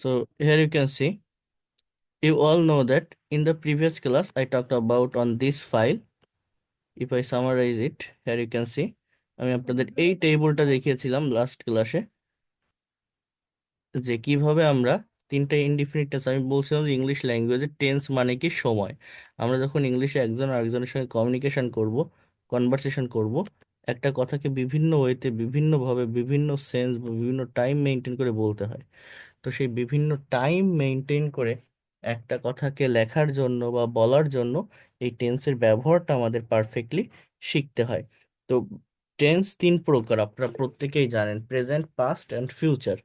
So here you can see, you all know that in the previous class I talked about on this file. If I summarize it, here you can see, আমি আপনাদের এই টেবিলটা দেখিয়েছিলাম last ক্লাসে, যে কিভাবে আমরা তিনটা ইনডিফিনিট টেন্স, আমি বলছিলাম ইংলিশ ল্যাঙ্গুয়েজে টেন্স মানে কি সময়। আমরা যখন ইংলিশে একজন আরেকজনের সঙ্গে কমিউনিকেশন করব, কনভারসেশন করব, একটা কথাকে বিভিন্ন ওয়েতে, বিভিন্নভাবে, বিভিন্ন সেন্স বা বিভিন্ন টাইম মেনটেন করে বলতে হয়। তো সেই বিভিন্ন টাইম মেনটেন করে একটা কথাকে লেখার জন্য বা বলার জন্য এই টেন্সের ব্যবহারটা আমাদের পারফেক্টলি শিখতে হয়। তো টেন্স তিন প্রকার, আপনারা প্রত্যেকেই জানেন, প্রেজেন্ট, পাস্ট অ্যান্ড ফিউচার।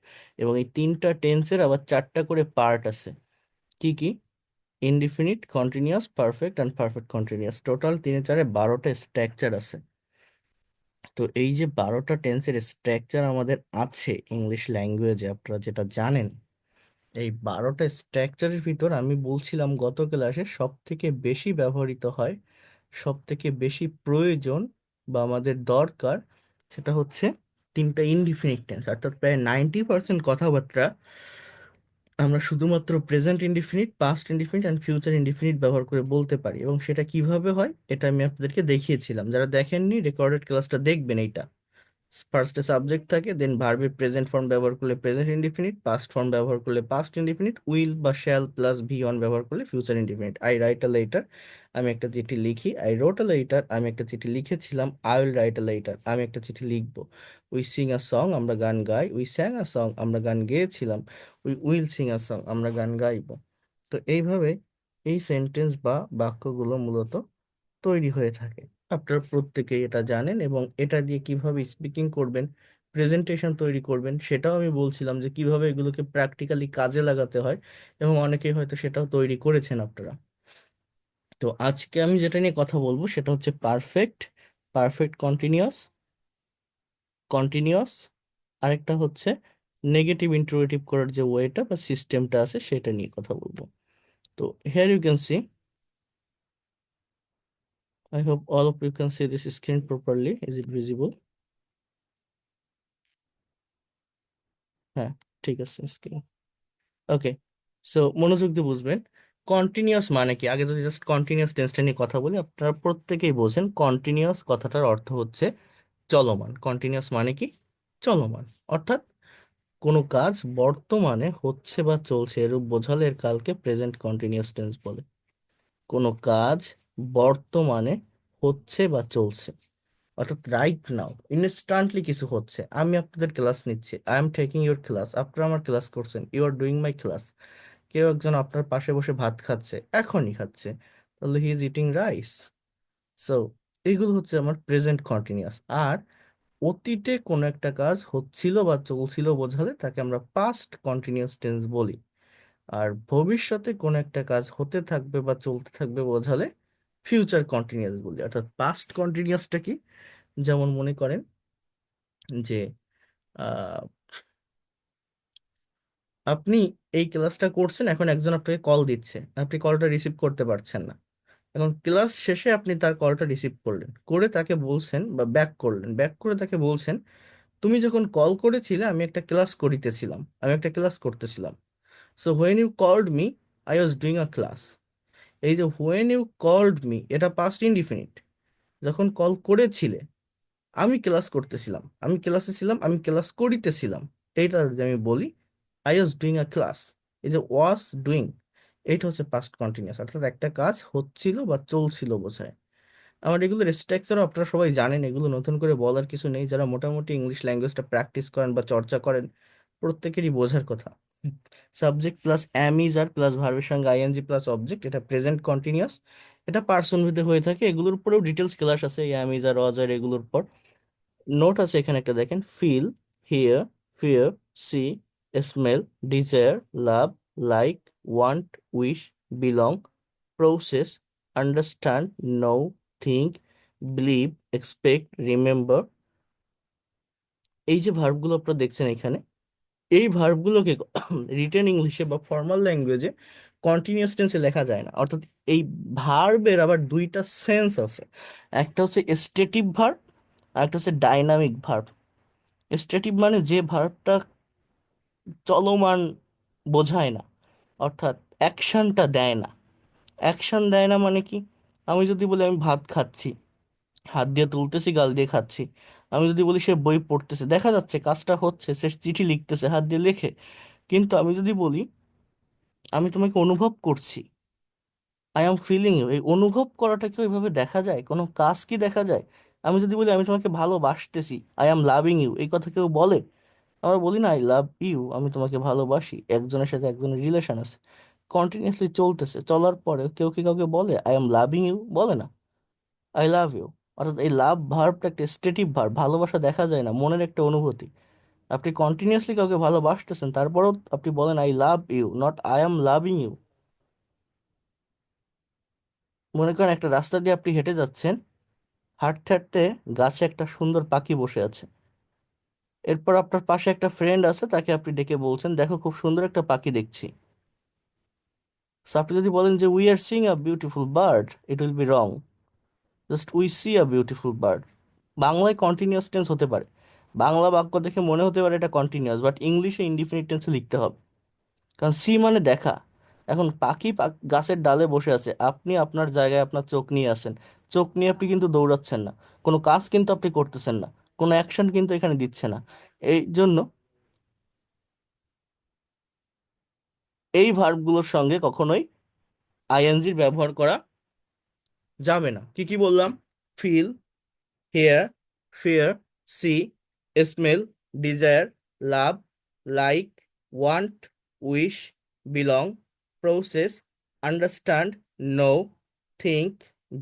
এবং এই তিনটা টেন্সের আবার চারটা করে পার্ট আছে। কি কি? Indefinite, continuous, perfect and perfect continuous. Total তিনে চারে 12টা স্ট্রাকচার আছে। তো এই যে 12টা টেন্সের স্ট্রাকচার আমাদের আছে ইংলিশ ল্যাঙ্গুয়েজে, আপনারা যেটা জানেন, এই 12টা স্ট্রাকচারের ভিতর আমি বলছিলাম গত ক্লাসে সব থেকে বেশি ব্যবহৃত হয়, সব থেকে বেশি প্রয়োজন বা আমাদের দরকার, সেটা হচ্ছে তিনটা ইনডিফিনিট টেন্স। অর্থাৎ প্রায় 90% কথাবার্তা আমরা শুধুমাত্র present indefinite, past indefinite and future indefinite ব্যবহার করে বলতে পারি। এবং সেটা কিভাবে হয় এটা আমি আপনাদেরকে দেখিয়েছিলাম। যারা দেখেননি, রেকর্ডেড ক্লাসটা দেখবেন। এইটা ফার্স্টে সাবজেক্ট থাকে, দেন ভার্বের প্রেজেন্ট ফর্ম ব্যবহার করলে প্রেজেন্ট ইনডিফিনিট, পাস্ট ফর্ম ব্যবহার করলে পাস্ট ইনডিফিনিট, উইল বা শ্যাল প্লাস ভি ওয়ান ব্যবহার করলে future indefinite. I write a letter, আমি একটা চিঠি লিখি। আই রোট আ লেটার, আমি একটা চিঠি লিখেছিলাম। I will write a letter, আমি একটা চিঠি লিখবো। উই সিং আ সং, আমরা গান গাই। উই স্যাং আ সং, আমরা গান গেয়েছিলাম। We will sing a song, আমরা গান গাইবো। তো এইভাবে এই সেন্টেন্স বা বাক্যগুলো মূলত তৈরি হয়ে থাকে। আপনারা প্রত্যেকেই এটা জানেন। এবং এটা দিয়ে কিভাবে স্পিকিং করবেন, প্রেজেন্টেশন তৈরি করবেন, সেটাও আমি বলছিলাম যে কিভাবে এগুলোকে প্র্যাকটিক্যালি কাজে লাগাতে হয়। এবং অনেকেই হয়তো সেটাও তৈরি করেছেন আপনারা। তো আজকে আমি যেটা নিয়ে কথা বলবো সেটা হচ্ছে পারফেক্ট, পারফেক্ট কন্টিনিউয়াস, কন্টিনিউয়াস, আরেকটা হচ্ছে নেগেটিভ ইন্টারোগেটিভ করার যে ওয়েটা বা সিস্টেমটা আছে সেটা নিয়ে কথা বলবো। তো here you can see, I hope all of you can see this screen properly. Is it visible? হ্যাঁ, ঠিক আছে স্ক্রিন। ওকে, সো মনোযোগ দিয়ে বুঝবেন কন্টিনিউয়াস মানে কি। আগে যদি জাস্ট কন্টিনিউয়াস টেন্সটা নিয়ে কথা বলি, আপনারা প্রত্যেকেই বোঝেন কন্টিনিউয়াস কথাটার অর্থ হচ্ছে চলমান। কন্টিনিউয়াস মানে কি? চলমান। অর্থাৎ কোনো কাজ বর্তমানে হচ্ছে বা চলছে, এরূপ বোঝালে এর কালকে প্রেজেন্ট কন্টিনিউয়াস টেন্স বলে। কোনো কাজ বর্তমানে হচ্ছে বা চলছে, অর্থাৎ রাইট নাও, ইনস্ট্যান্টলি কিছু হচ্ছে। আমি আপনাদের ক্লাস নিচ্ছি, I am taking your class, আপনারা আমার ক্লাস করছেন, you are doing my class. কেউ একজন আপনার পাশে বসে ভাত খাচ্ছে, এখনই খাচ্ছে, তাহলে he is eating rice. So এইগুলো হচ্ছে আমার প্রেজেন্ট কন্টিনিউয়াস। আর অতীতে কোনো একটা কাজ হচ্ছিল বা চলছিল বোঝালে তাকে আমরা পাস্ট কন্টিনিউয়াস টেন্স বলি। আর ভবিষ্যতে কোনো একটা কাজ হতে থাকবে বা চলতে থাকবে বোঝালে ফিউচার কন্টিনিউয়াস বলি। অর্থাৎ পাস্ট কন্টিনিউয়াসটা কি? যেমন মনে করেন যে আহ, আপনি এই ক্লাসটা করছেন, এখন একজন আপনাকে কল দিচ্ছে, আপনি কলটা রিসিভ করতে পারছেন না। এখন ক্লাস শেষে আপনি তার কলটা রিসিভ করলেন, করে তাকে বলছেন বা ব্যাক করলেন, ব্যাক করে তাকে বলছেন, তুমি যখন কল করেছিলে আমি একটা ক্লাস করিতেছিলাম, আমি একটা ক্লাস করতেছিলাম। So when you called me, I was doing a class. এই যে হোয়েন ইউ কল্ড মি, এটা পাস্ট ইনডিফিনিট। যখন কল করেছিলে, আমি ক্লাস করতেছিলাম, আমি ক্লাসে ছিলাম, আমি ক্লাস করিতেছিলাম, এইটা যদি আমি বলি I was doing a class, এই যে ওয়াজ ডুইং, এইটা হচ্ছে পাস্ট কন্টিনিউয়াস। অর্থাৎ একটা কাজ হচ্ছিল বা চলছিল বোঝায়। আমার এগুলোর স্ট্রাকচারও আপনারা সবাই জানেন, এগুলো নতুন করে বলার কিছু নেই। যারা মোটামুটি ইংলিশ ল্যাঙ্গুয়েজটা প্র্যাকটিস করেন বা চর্চা করেন প্রত্যেকেরই বোঝার কথা। Subject plus am is are plus ভার্বের সঙ্গে আইএনজি প্লাস অবজেক্ট, এটা প্রেজেন্ট কন্টিনিউয়াস। এটা পার্সন ভেদে হয়ে থাকে, এগুলোর উপরেও ডিটেলস ক্লাস আছে, অ্যাম ইজ আর, ওয়াজ আর, এগুলোর পর নোট আছে এখানে একটা দেখেন। Feel, hear, fear, see, smell, desire, love, like, want, wish, belong, process, understand, know, think, believe, expect, remember. এই যে ভার্বগুলো আপনারা দেখছেন এখানে, এই ভার্বগুলোকে রিটেন ইংলিশে বা ফর্মাল ল্যাঙ্গুয়েজে কন্টিনিউয়াস টেন্সে লেখা যায় না। অর্থাৎ এই ভার্বের আবার দুইটা সেন্স আছে, একটা হচ্ছে স্টেটিভ ভার্ব আর একটা হচ্ছে ডাইনামিক ভার্ব। স্ট্যাটিক মানে যে ভার্বটা চলমান বোঝায় না, অর্থাৎ অ্যাকশনটা দেয় না। অ্যাকশন দেয় না মানে কি? আমি যদি বলি আমি ভাত খাচ্ছি, হাত দিয়ে তুলতেছি, গাল দিয়ে খাচ্ছি। আমি যদি বলি সে বই পড়তেছে, দেখা যাচ্ছে কাজটা হচ্ছে, সে চিঠি লিখতেছে, হাত দিয়ে লেখে। কিন্তু আমি যদি বলি আমি তোমাকে অনুভব করছি, আই এম ফিলিং ইউ, এই অনুভব করাটা কি ওইভাবে দেখা যায়? কোনো কাজ কি দেখা যায়? আমি যদি বলি আমি তোমাকে ভালোবাসতেছি, আই এম লাভিং ইউ, এই কথা কেউ বলে? আমরা বলি না আই লাভ ইউ, আমি তোমাকে ভালোবাসি। একজনের সাথে একজনের রিলেশন আছে, কন্টিনিউয়াসলি চলতেছে, চলার পরে কেউ কি কাউকে বলে আই এম লাভিং ইউ? বলে না, আই লাভ ইউ। অর্থাৎ এই লাভ ভার্বটা একটা স্টেটিভ ভার্ব, ভালোবাসা দেখা যায় না, মনের একটা অনুভূতি। আপনি কন্টিনিউয়াসলি কাউকে ভালোবাসতেছেন, তারপরেও আপনি বলেন I love you, not I am loving you. মনে করেন একটা রাস্তা দিয়ে আপনি হেঁটে যাচ্ছেন, হাঁটতে হাঁটতে গাছে একটা সুন্দর পাখি বসে আছে। এরপর আপনার পাশে একটা ফ্রেন্ড আছে, তাকে আপনি ডেকে বলছেন দেখো খুব সুন্দর একটা পাখি দেখছি। সো আপনি যদি বলেন যে we are Singh a beautiful bird, it will be wrong. Just we see a beautiful bird. বাংলায় কন্টিনিউয়াস টেন্স হতে পারে, বাংলা বাক্য দেখে মনে হতে পারে এটা কন্টিনিউয়াস, বাট ইংলিশে ইনডিফিনিট টেন্সে লিখতে হবে। কারণ সি মানে দেখা। এখন পাখি গাছের ডালে বসে আছে, আপনি আপনার জায়গায় আপনার চোখ নিয়ে আছেন। চোখ নিয়ে আপনি কিন্তু দৌড়াচ্ছেন না, কোনো কাজ কিন্তু আপনি করতেছেন না, কোনো অ্যাকশন কিন্তু এখানে দিচ্ছে না। এই জন্য এই ভার্বগুলোর সঙ্গে কখনোই আইএনজির ব্যবহার করা যাবে না। কি কি বললাম? Feel, hear, fear, see, smell, desire, love, like, want, wish, belong, process, understand, know, think,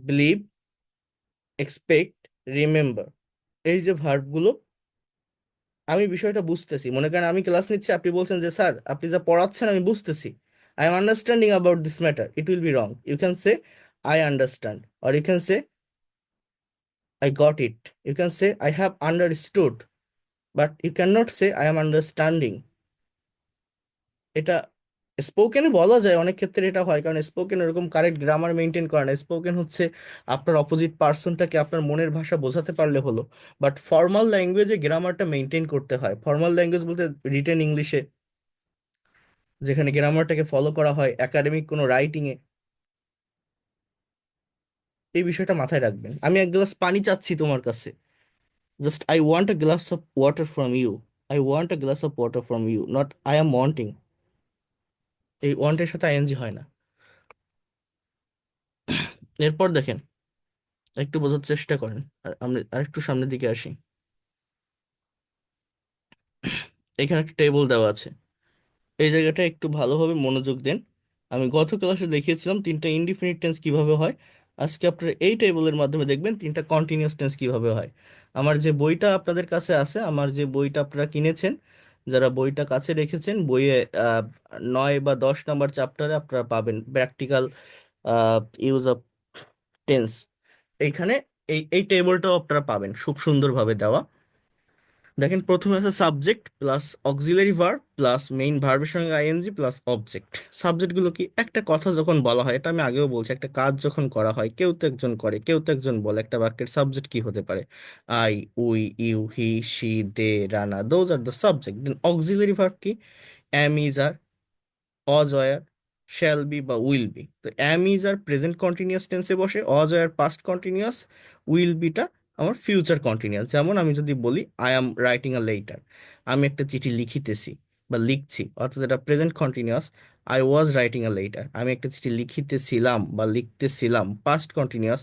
believe, expect, remember. এই যে ভার্বগুলো, আমি বিষয়টা বুঝতেছি, মনে করেন আমি ক্লাস নিচ্ছি, আপনি বলছেন যে স্যার আপনি যা পড়াচ্ছেন আমি বুঝতেছি, I am understanding about this matter, it will be wrong. You can say I understand, or you can say I got it, you can say I have understood, but you can not say I am understanding. এটা স্পোকেনে বলা যায়, অনেক ক্ষেত্রে এটা হয়, কারণ spoken এরকম কারেক্ট গ্রামার মেনটেন করে না। স্পোকেন হচ্ছে আপনার অপোজিট পার্সনটাকে আপনার মনের ভাষা বোঝাতে পারলে হলো। বাট ফর্মাল ল্যাঙ্গুয়েজে গ্রামারটা মেনটেন করতে হয়। ফর্মাল ল্যাঙ্গুয়েজ বলতে রিটেন ইংলিশে, যেখানে গ্রামারটাকে ফলো করা হয় একাডেমিক কোনো রাইটিংয়ে। এই বিষয়টা মাথায় রাখবেন। আমি এক গ্লাস পানি চাচ্ছি তোমার কাছে, just I want a glass of water from you, I want a glass of water from you, not I am wanting. এই ওয়ান্টের সাথে আইএনজি হয় না। এরপর দেখেন, একটু বোঝার চেষ্টা করেন, আর আমরা আরেকটু সামনের দিকে আসি। এখানে একটা টেবিল দেওয়া আছে, এই জায়গাটা একটু ভালোভাবে মনোযোগ দেন। আমি গত ক্লাসে দেখিয়েছিলাম তিনটা ইনডিফিনিট টেন্স কিভাবে হয়। আজকে আপনারা এই টেবিলের মাধ্যমে দেখবেন তিনটা কন্টিনিউয়াস টেন্স কিভাবে হয়। আমার যে বইটা আপনাদের কাছে আছে, আমার যে বইটা আপনারা কিনেছেন, যারা বইটা কাছে রেখেছেন, বইয়ে 9 বা 10 নম্বর চ্যাপ্টারে আপনারা পাবেন প্র্যাকটিক্যাল ইউজ অফ টেন্স। এইখানে এই টেবিলটাও আপনারা পাবেন খুব সুন্দরভাবে দেওয়া। দেখেন প্রথমে আছে subject plus auxiliary verb plus main ভার্বের সঙ্গে আইএনজি প্লাস অবজেক্ট। সাবজেক্টগুলো কি? একটা কথা যখন বলা হয়, এটা আমি আগেও বলছি, একটা কাজ যখন করা হয়, কেউ তো একজন করে, কেউ তো একজন বলে, একটা বাক্যের সাবজেক্ট কি হতে পারে? I, we, you, he, she, they, Rana, those are the subject. Then auxiliary verb কি? Am, is, are, was, were, shall be বা উইল বি। তো am is are present continuous টেন্সে বসে, was were past continuous, will বিটা আমার future continuous. যেমন আমি যদি বলি I am writing a letter, আমি একটা চিঠি লিখিতেছি বা লিখছি, অর্থাৎ এটা present continuous. I was writing a letter, আমি একটা চিঠি লিখিতেছিলাম বা লিখতেছিলাম, past continuous.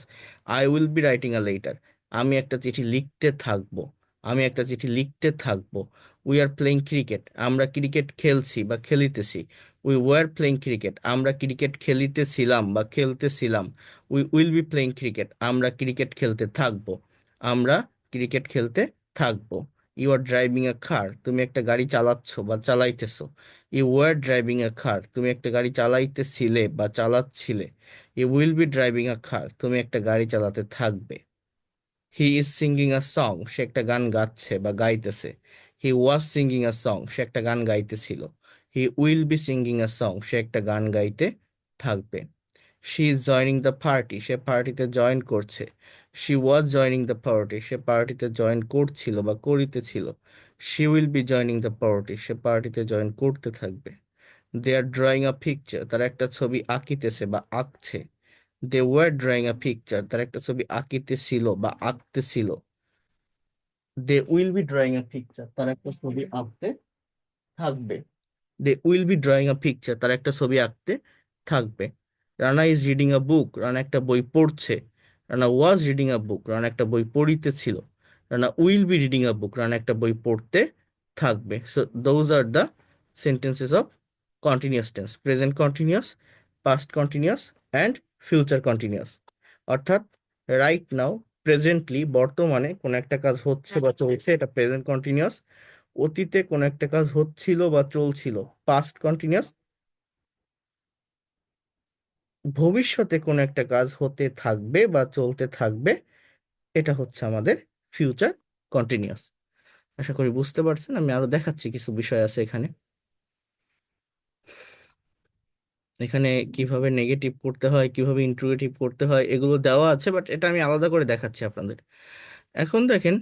I will be writing a letter, আমি একটা চিঠি লিখতে থাকবো, আমি একটা চিঠি লিখতে থাকবো। উই আর প্লেইং ক্রিকেট, আমরা ক্রিকেট খেলছি বা খেলিতেছি। উই ওয়ার প্লেইং ক্রিকেট, আমরা ক্রিকেট খেলিতেছিলাম বা খেলতেছিলাম। We will be playing cricket, আমরা ক্রিকেট খেলতে থাকবো, আমরা ক্রিকেট খেলতে থাকবো। You R driving a car, তুমি একটা গাড়ি চালাচ্ছ বা চালাইতেছো। You were driving a car, তুমি একটা গাড়ি চালাইতেছিলে বা চালাচ্ছিলে। You will be driving a car, তুমি একটা গাড়ি চালাতে থাকবে। He is singing a song, সে একটা গান গাচ্ছে বা গাইতেছে। হি ওয়াজ সিঙ্গিং আ সং, সে একটা গান গাইতেছিল। He will be singing a song, সে একটা গান গাইতে থাকবে। She is joining the party, সে পার্টিতে জয়েন করছে। She was joining the party, সে পার্টিতে জয়েন করছিল বা করিতেছিল। She will be joining the party, সে পার্টিতে জয়েন করতে থাকবে। দে আর ড্রয়িং আ পিকচার, তারা একটা ছবি আঁকিতেছে বা আঁকছে। They were drawing a picture, তারা একটা ছবি আঁকিতেছিল বা আঁকতেছিল। They will be drawing a picture, তারা একটা ছবি আঁকতে থাকবে। They will be drawing a picture, তারা একটা ছবি আঁকতে থাকবে। Rana is reading a book, Rana একটা বই পড়ছে। Rana was reading a book, Rana একটা বই পড়িতেছিল। Rana will be reading a book, Rana একটা বই পড়তে থাকবে। So those are the sentences of continuous tense: present continuous, past continuous and future continuous. অর্থাৎ রাইট নাও, প্রেজেন্টলি, বর্তমানে কোনো একটা কাজ হচ্ছে বা চলছে, এটা প্রেজেন্ট কন্টিনিউয়াস। অতীতে কোনো একটা কাজ হচ্ছিল বা চলছিল, পাস্ট কন্টিনিউয়াস। ভবিষ্যতে কোনো একটা কাজ হতে থাকবে বা চলতে থাকবে, এটা হচ্ছে আমাদের ফিউচার কন্টিনিউয়াস। আশা করি বুঝতে পারছেন। আমি আরো দেখাচ্ছি, কিছু বিষয় আছে এখানে। এখানে কিভাবে নেগেটিভ করতে হয়, কিভাবে ইন্ট্রোগেটিভ করতে হয়, এগুলো দেওয়া আছে, বাট এটা আমি আলাদা করে দেখাচ্ছি আপনাদের। এখন দেখেন,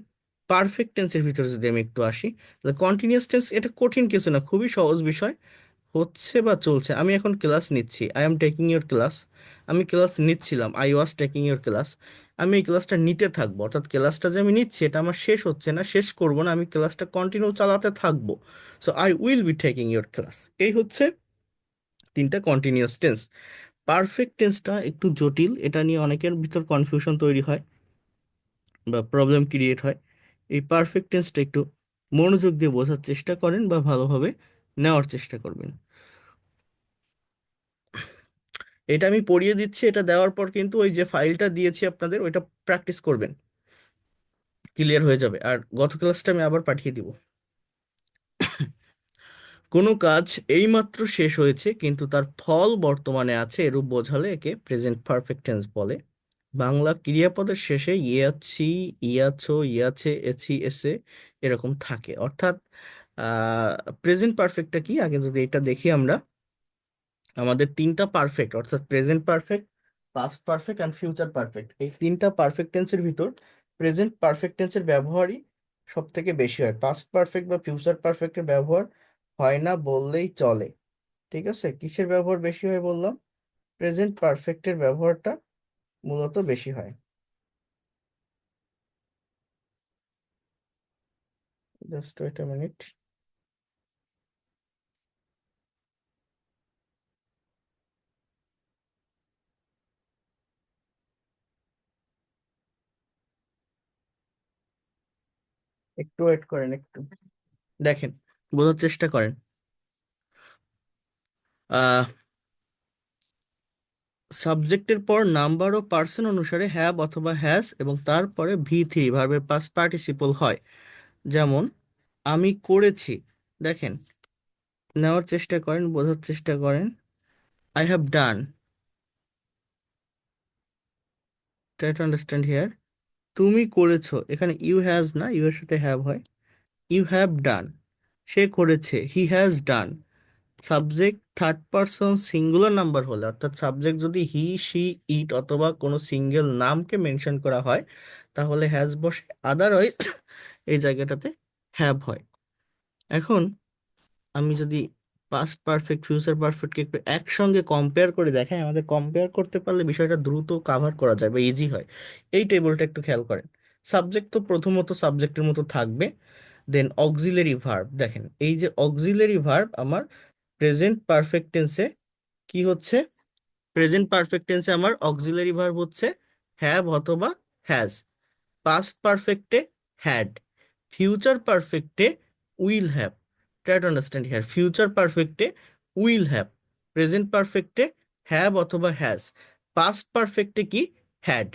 পারফেক্ট টেন্সের ভিতরে যদি আমি একটু আসি, তাহলে কন্টিনিউয়াস টেন্স এটা কঠিন কিছু না, খুবই সহজ বিষয়। হচ্ছে বা চলছে, আমি এখন ক্লাস নিচ্ছি, I am taking your class. আমি ক্লাস নিচ্ছিলাম, I was taking your class. আমি এই ক্লাসটা নিতে থাকবো, অর্থাৎ ক্লাসটা যে আমি নিচ্ছি এটা আমার শেষ হচ্ছে না, শেষ করব না, আমি ক্লাসটা কন্টিনিউ চালাতে থাকবো। So I will be taking your class. এই হচ্ছে তিনটা কন্টিনিউয়াস টেন্স। পারফেক্ট টেন্সটা একটু জটিল, এটা নিয়ে অনেকের ভিতর কনফিউশন তৈরি হয় বা প্রবলেম ক্রিয়েট হয়। এই পারফেক্ট টেন্সটা একটু মনোযোগ দিয়ে বোঝার চেষ্টা করেন বা ভালোভাবে নেওয়ার চেষ্টা করবেন। এটা আমি পড়িয়ে দিচ্ছি, এটা দেওয়ার পর কিন্তু ওই যে ফাইলটা দিয়েছি আপনাদের, ওইটা প্র্যাকটিস করবেন, ক্লিয়ার হয়ে যাবে। আর গত ক্লাসটা আমি আবার পাঠিয়ে দিব। কোনো কাজ এইমাত্র শেষ হয়েছে কিন্তু তার ফল বর্তমানে আছে, এরূপ বোঝালে একে প্রেজেন্ট পারফেক্ট টেন্স বলে। বাংলা ক্রিয়াপদের শেষে ইয়াছি, ইয়াছো, ইয়াছে, এছি, এসে এরকম থাকে। অর্থাৎ প্রেজেন্ট পারফেক্টটা কি, আগে যদি এটা দেখি আমরা, আমাদের তিনটা পারফেক্ট, অর্থাৎ present perfect, past perfect and future perfect, এই তিনটা পারফেক্ট টেন্সের ভিতর প্রেজেন্ট পারফেক্ট টেন্সের ব্যবহারই সব থেকে বেশি হয়। পাস্ট পারফেক্ট বা ফিউচার পারফেক্টের ব্যবহার হয় না বললেই চলে। ঠিক আছে, কিসের ব্যবহার বেশি হয় বললাম? প্রেজেন্ট পারফেক্টের ব্যবহারটা মূলত বেশি হয়। Just wait a minute. একটু ওয়েট করেন, একটু দেখেন, বোঝার চেষ্টা করেন। আহ সাবজেক্টের পর নাম্বার ও পার্সন অনুসারে হ্যাভ অথবা হ্যাজ এবং তারপরে ভি থ্রি ভার্বের পাস্ট পার্টিসিপল হয়। যেমন আমি করেছি, দেখেন, নেওয়ার চেষ্টা করেন, বোঝার চেষ্টা করেন। I have done, try to understand here. তুমি করেছো, এখানে ইউ হ্যাজ না, ইউ এর সাথে হ্যাভ হয়। ইউ হ্যাভ ডান, সে করেছে, he has done. Subject third person singular number হলে, অর্থাৎ সাবজেক্ট যদি হি, সি, ইট অথবা কোনো সিঙ্গেল নামকে মেনশন করা হয়, তাহলে হ্যাজ বসে, আদারওয়াইজ এই জায়গাটাতে হ্যাভ হয়। এখন আমি যদি পাস্ট পারফেক্ট ফিউচার পারফেক্টকে একটু একসঙ্গে কম্পেয়ার করে দেখাই, আমাদের কম্পেয়ার করতে পারলে বিষয়টা দ্রুত কাভার করা যায় বা ইজি হয়। এই টেবিলটা একটু খেয়াল করেন। সাবজেক্ট তো প্রথমত সাবজেক্টের মতো থাকবে, দেন অক্সিলারি ভার্ব, দেখেন এই যে অক্সিলারি ভার্ব আমার প্রেজেন্ট পারফেক্ট টেন্সে কি হচ্ছে? প্রেজেন্ট পারফেক্ট টেন্সে আমার অক্সিলারি ভার্ব হচ্ছে হ্যাভ অথবা হ্যাজ। পাস্ট পারফেক্টে হ্যাড, ফিউচার পারফেক্টে will have. Try to understand here, future পারফেক্টে উইল হ্যাভ, প্রেজেন্ট পারফেক্টে হ্যাভ অথবা হ্যাজ, পাস্ট পারফেক্টে কি? হ্যাড।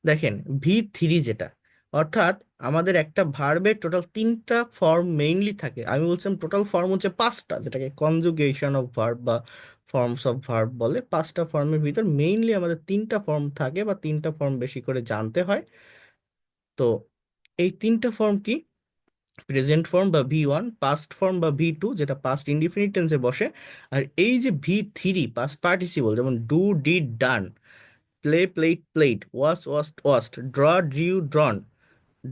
দেখেন ভি থ্রি যেটা, অর্থাৎ আমাদের একটা ভার্বের টোটাল তিনটা ফর্ম মেইনলি থাকে। আমি বলছিলাম টোটাল ফর্ম হচ্ছে পাঁচটা, যেটাকে কনজুগেশন অফ ভার্ব বা ফর্মস অফ ভার্ব বলে। পাঁচটা ফর্মের ভিতর মেইনলি আমাদের তিনটা ফর্ম থাকে বা তিনটা ফর্ম বেশি করে জানতে হয়। তো এই তিনটা ফর্ম কি? প্রেজেন্ট ফর্ম বা ভি 1, পাস্ট ফর্ম বা ভি 2 যেটা পাস্ট ইনডিফিনিট টেন্সে বসে, আর এই যে ভি 3 পাস্ট পার্টিসিপল, যেমন do, did, done, play, played, played, watch, watched, watched, draw, drew, drawn,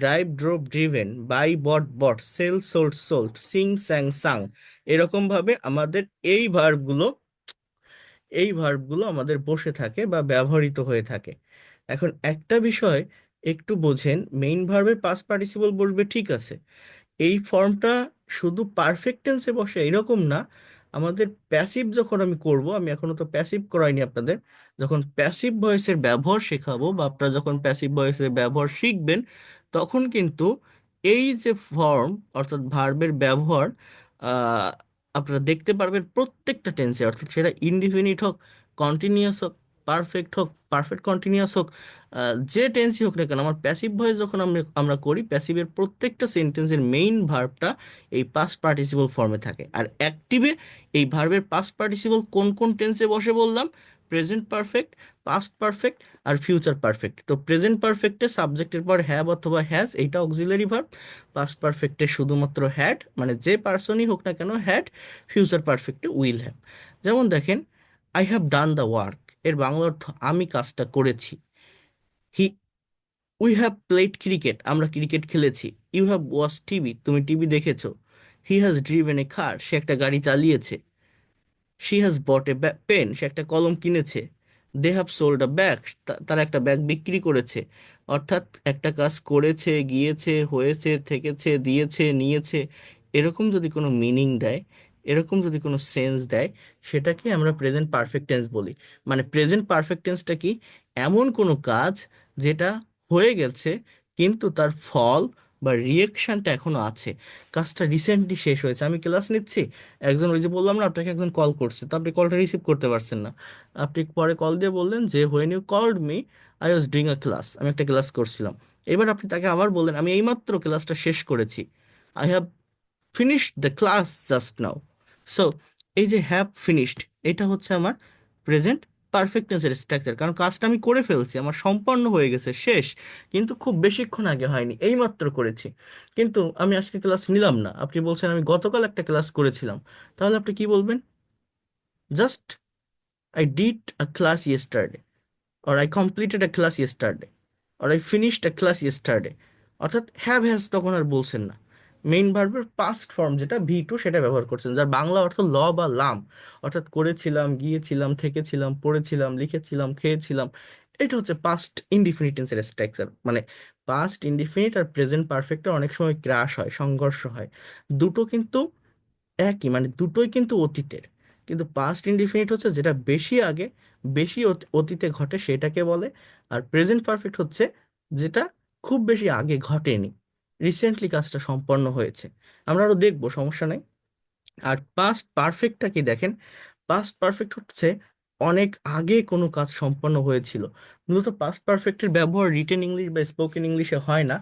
drive, drove, driven, buy, bought, bought, sell, sold, sold, sing, sang, sung. এরকম ভাবে আমাদের এই ভার্বগুলো এই ভার্বগুলো আমাদের বসে থাকে বা ব্যবহৃত হয়ে থাকে। এখন একটা বিষয় একটু বোঝেন, মেইন ভার্বের পাস্ট পার্টিসিপল বসবে ঠিক আছে, এই ফর্মটা শুধু পারফেক্ট টেন্সে বসে এরকম না। আমাদের প্যাসিভ যখন আমি করব, আমি এখনো তো প্যাসিভ করাইনি আপনাদের, যখন প্যাসিভ ভয়েসের ব্যবহার শেখাবো বা আপনারা যখন প্যাসিভ ভয়েসের ব্যবহার শিখবেন, তখন কিন্তু এই যে ফর্ম অর্থাৎ ভার্বের ব্যবহার আহ, আপনারা দেখতে পারবেন প্রত্যেকটা টেন্সে, অর্থাৎ সেটা ইনডিফিনিট হোক, কন্টিনিউয়াস হোক, পারফেক্ট হোক, পারফেক্ট কন্টিনিউয়াস হোক, যে টেন্সই হোক না কেন, আমার প্যাসিভ ভয়েস যখন আমরা আমরা করি, প্যাসিভের প্রত্যেকটা সেন্টেন্সের মেইন ভার্বটা এই পাস্ট পার্টিসিপল ফর্মে থাকে। আর অ্যাক্টিভে এই ভার্বের পাস্ট পার্টিসিপল কোন কোন টেন্সে বসে বললাম? প্রেজেন্ট পারফেক্ট, পাস্ট পারফেক্ট আর ফিউচার পারফেক্ট। তো প্রেজেন্ট পারফেক্টে সাবজেক্টের পর হ্যাভ অথবা হ্যাজ, এইটা অক্সিলারি ভার্ব। পাস্ট পারফেক্টে শুধুমাত্র হ্যাড, মানে যে পার্সনই হোক না কেন হ্যাড। ফিউচার পারফেক্টে উইল হ্যাভ। যেমন দেখেন, I have done the work, এর বাংলা অর্থ আমি কাজটা করেছি। He we have played cricket, আমরা ক্রিকেট খেলেছি। ইউ হ্যাভ ওয়াচ টিভি, তুমি টিভি দেখেছো। He has driven a car, সে একটা গাড়ি চালিয়েছে। She has bought a pen, সে একটা কলম কিনেছে। They have sold a bag, তারা একটা ব্যাগ বিক্রি করেছে। অর্থাৎ একটা কাজ করেছে, গিয়েছে, হয়েছে, থেকেছে, দিয়েছে, নিয়েছে, এরকম যদি কোনো মিনিং দেয়, এরকম যদি কোনো সেন্স দেয়, সেটাকে আমরা প্রেজেন্ট পারফেক্ট টেন্স বলি। মানে প্রেজেন্ট পারফেক্ট টেন্সটা কি? এমন কোনো কাজ যেটা হয়ে গেছে, কিন্তু তার ফল বা রিয়েকশনটা এখনো আছে। কাজটা রিসেন্টলি শেষ হয়েছে, আমি ক্লাস নিচ্ছি, একজন, ওই যে বললাম না আপনাকে, একজন কল করছে, তো আপনি কলটা রিসিভ করতে পারছেন না। আপনি পরে কল দিয়ে বললেন যে when you called me I was doing a class, আমি একটা ক্লাস করছিলাম। এবার আপনি তাকে আবার বললেন আমি এইমাত্র ক্লাসটা শেষ করেছি, I have finished the class just now. So এই যে হ্যাভ ফিনিশড, এটা হচ্ছে আমার প্রেজেন্ট পারফেক্ট টেন্সের স্ট্রাকচার, কারণ কাজটা আমি করে ফেলছি, আমার সম্পন্ন হয়ে গেছে, শেষ। কিন্তু খুব বেশিক্ষণ আগে হয়নি, এইমাত্র করেছি। কিন্তু আমি আজকে ক্লাস নিলাম না, আপনি বলছেন আমি গতকাল একটা ক্লাস করেছিলাম, তাহলে আপনি কি বলবেন? Just I did a class yesterday, or I completed a class yesterday, or I finished a class yesterday। অর্থাৎ হ্যাভ হ্যাজ তখন আর বলছেন না, মেইন ভার্বের পাস্ট ফর্ম যেটা ভি টু, সেটা ব্যবহার করছেন, যার বাংলা অর্থ ল বা লাম। অর্থাৎ করেছিলাম, গিয়েছিলাম, থেকেছিলাম, পড়েছিলাম, লিখেছিলাম, খেয়েছিলাম। এটা হচ্ছে পাস্ট ইনডিফিনিট টেন্সের স্ট্রাকচার। মানে পাস্ট ইনডিফিনিট আর প্রেজেন্ট পারফেক্টের অনেক সময় ক্রাশ হয়, সংঘর্ষ হয়। দুটো কিন্তু একই, মানে দুটোই কিন্তু অতীতের। কিন্তু পাস্ট ইনডিফিনিট হচ্ছে যেটা বেশি আগে, বেশি অতীতে ঘটে সেটাকে বলে। আর প্রেজেন্ট পারফেক্ট হচ্ছে যেটা খুব বেশি আগে ঘটেনি, রিসেন্টলি কাজটা সম্পন্ন হয়েছে। আমরা আরো দেখবো, সমস্যা নাই। আর পাস্ট পারফেক্টটা কি দেখেন, পাস্ট পারফেক্ট হচ্ছে অনেক আগে কোনো কাজ সম্পন্ন হয়েছিল। মূলত পাস্ট পারফেক্টের ব্যবহার রিটেন ইংলিশ বা স্পোকেন ইংলিশে হয় না,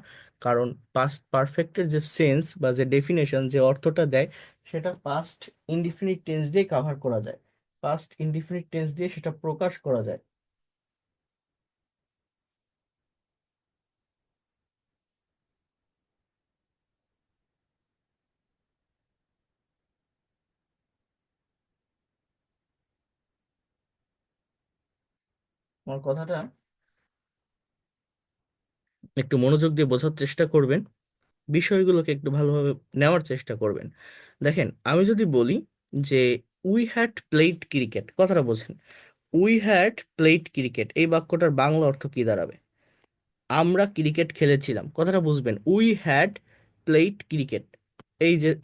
কারণ পাস্ট পারফেক্টের যে সেন্স বা যে ডেফিনেশন, যে অর্থটা দেয়, সেটা পাস্ট ইনডিফিনিট টেন্স দিয়ে কাভার করা যায়, পাস্ট ইনডিফিনিট টেন্স দিয়ে সেটা প্রকাশ করা যায়। আমার কথাটা একটু মনোযোগ দিয়ে বোঝার চেষ্টা করবেন, বিষয়গুলোকে একটু ভালোভাবে নেওয়ার চেষ্টা করবেন। দেখেন, আমি যদি বলি যে উই হ্যাড প্লেড ক্রিকেট, কথাটা বোঝেন। উই হ্যাড প্লেড ক্রিকেট, এই বাক্যটার বাংলা অর্থ কি দাঁড়াবে? আমরা ক্রিকেট খেলেছিলাম, কথাটা বুঝবেন। উই হ্যাড প্লেড ক্রিকেট,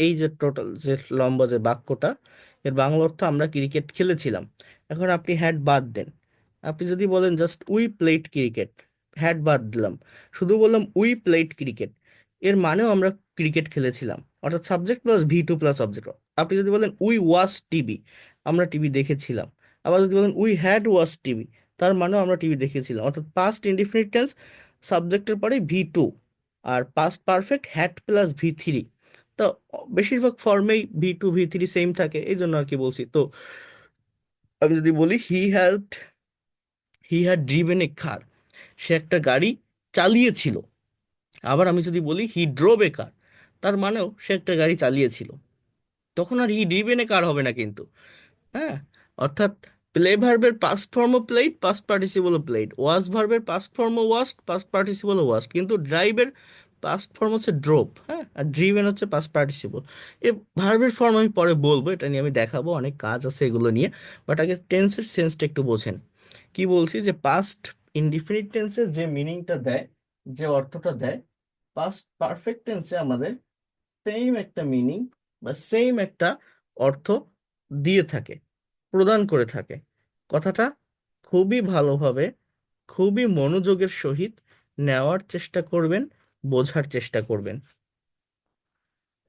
এই যে টোটাল যে লম্বা যে বাক্যটা, এর বাংলা অর্থ আমরা ক্রিকেট খেলেছিলাম। এখন আপনি হ্যাড বাদ দেন, আপনি যদি বলেন just we played cricket, had বাদ দিলাম, শুধু বললাম উই প্লেড ক্রিকেট, এর মানেও আমরা ক্রিকেট খেলেছিলাম, অর্থাৎ subject plus V two plus object. আপনি যদি বলেন উই ওয়াচ টিভি, আমরা টিভি দেখেছিলাম। আবার যদি বলেন উই হ্যাড ওয়াচ টিভি, তার মানেও আমরা টিভি দেখেছিলাম। অর্থাৎ পাস্ট ইনডিফিনিট টেন্স, সাবজেক্টের পরে ভি টু, আর past perfect had plus V three. তো বেশিরভাগ ফর্মেই V two V three same থাকে, এই জন্য আর কি বলছি। তো আমি যদি বলি হি হ্যাড ড্রিভেন এ কার, সে একটা গাড়ি চালিয়েছিল। আবার আমি যদি বলি হি ড্রোভ এ কার, তার মানেও সে একটা গাড়ি চালিয়েছিল। তখন আর হি ড্রিভেন এ কার হবে না কিন্তু। হ্যাঁ, অর্থাৎ প্লে ভার্বের পাস্ট ফর্মও প্লেড, পাস্ট পার্টিসিপলও প্লেড, ওয়াজ ভার্বের পাস্ট ফর্মও ওয়াস্ট, পাস্ট পার্টিসিপলও ওয়াস্ট, কিন্তু ড্রাইভের পাস্ট ফর্ম হচ্ছে ড্রোপ, হ্যাঁ, আর ড্রিভেন হচ্ছে পাস্ট পার্টিসিপল। এ ভার্বের ফর্ম আমি পরে বলবো, এটা নিয়ে আমি দেখাবো, অনেক কাজ আছে এগুলো নিয়ে। বাট আগে টেন্সের সেন্সটা একটু বোঝেন। কি বলছি, যে পাস্ট ইনডিফিনিট টেন্সে যে মিনিংটা দেয়, যে অর্থটা দেয়, পাস্ট পারফেক্ট টেন্সে আমাদের সেম একটা মিনিং বা সেম একটা অর্থ দিয়ে থাকে, প্রদান করে থাকে। কথাটা খুবই ভালোভাবে, খুবই মনোযোগের সহিত নেওয়ার চেষ্টা করবেন, বোঝার চেষ্টা করবেন।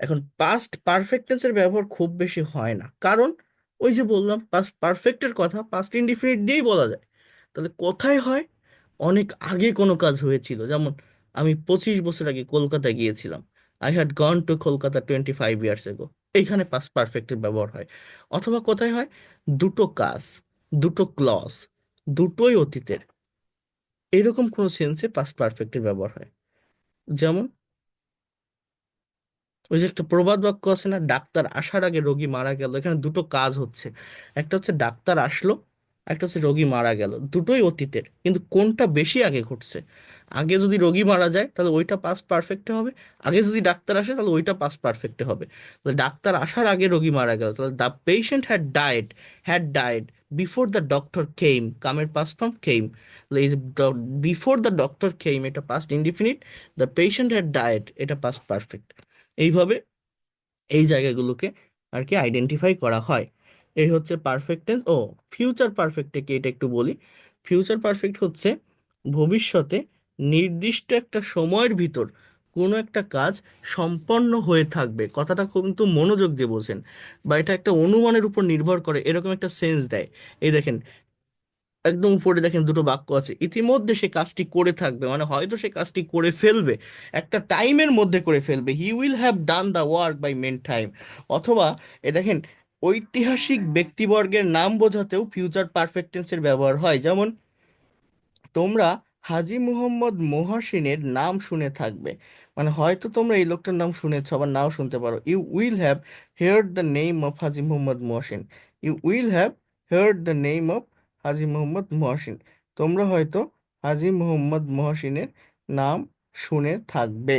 এখন পাস্ট পারফেক্ট টেন্সের ব্যবহার খুব বেশি হয় না, কারণ ওই যে বললাম পাস্ট পারফেক্টের কথা পাস্ট ইনডিফিনিট দিয়েই বলা যায়। তাহলে কোথায় হয়? অনেক আগে কোনো কাজ হয়েছিল, যেমন আমি 25 বছর আগে কলকাতা গিয়েছিলাম। I had gone to Kolkata 25 years ago. এইখানে পাস্ট পারফেক্টের ব্যবহার হয়। অথবা কোথায় হয়? দুটো কাজ, দুটো ক্লজ, দুটোই অতীতের, এরকম কোনো সেন্সে পাস্ট পারফেক্টের ব্যবহার হয়। যেমন ওই যে একটা প্রবাদ বাক্য আছে না, ডাক্তার আসার আগে রোগী মারা গেল। এখানে দুটো কাজ হচ্ছে, একটা হচ্ছে ডাক্তার আসলো, একটা হচ্ছে রোগী মারা গেল। দুটোই অতীতের, কিন্তু কোনটা বেশি আগে ঘটছে? আগে যদি রোগী মারা যায় তাহলে ওইটা পাস্ট পারফেক্টে হবে, আগে যদি ডাক্তার আসে তাহলে ওইটা পাস্ট পারফেক্টে হবে। তাহলে ডাক্তার আসার আগে রোগী মারা গেল, তাহলে the patient had died before the doctor came, কামের পাস্ট ফর্ম কেম। এই যে বিফোর দ্য ডক্টর কেম, এটা past indefinite. The patient had died, এটা পাস্ট পারফেক্ট। এইভাবে এই জায়গাগুলোকে আর কি আইডেন্টিফাই করা হয়। এই হচ্ছে পারফেক্ট টেন্স। ও ফিউচার পারফেক্টে কি, এটা একটু বলি। ফিউচার পারফেক্ট হচ্ছে ভবিষ্যতে নির্দিষ্ট একটা সময়ের ভিতর কোনো একটা কাজ সম্পন্ন হয়ে থাকবে। কথাটা কিন্তু মনোযোগ দিয়ে বোঝেন, বা এটা একটা অনুমানের উপর নির্ভর করে, এরকম একটা সেন্স দেয়। এই দেখেন, একদম উপরে দেখেন দুটো বাক্য আছে, ইতিমধ্যে সে কাজটি করে থাকবে, মানে হয়তো সে কাজটি করে ফেলবে, একটা টাইমের মধ্যে করে ফেলবে। He will have done the work by main time. অথবা এ দেখেন, ঐতিহাসিক ব্যক্তিবর্গের নাম বোঝাতেও ফিউচার পারফেক্ট টেন্সের ব্যবহার হয়। যেমন তোমরা হাজী মুহাম্মদ মহসিনের নাম শুনে থাকবে, মানে হয়তো তোমরা এই লোকটার নাম শুনেছো, আবার নাও শুনতে পারো। You will have heard the name of Haji Muhammad Mohsin. You will have heard the name of Haji Muhammad Mohsin. তোমরা হয়তো হাজী মুহাম্মদ মহসিনের নাম শুনে থাকবে।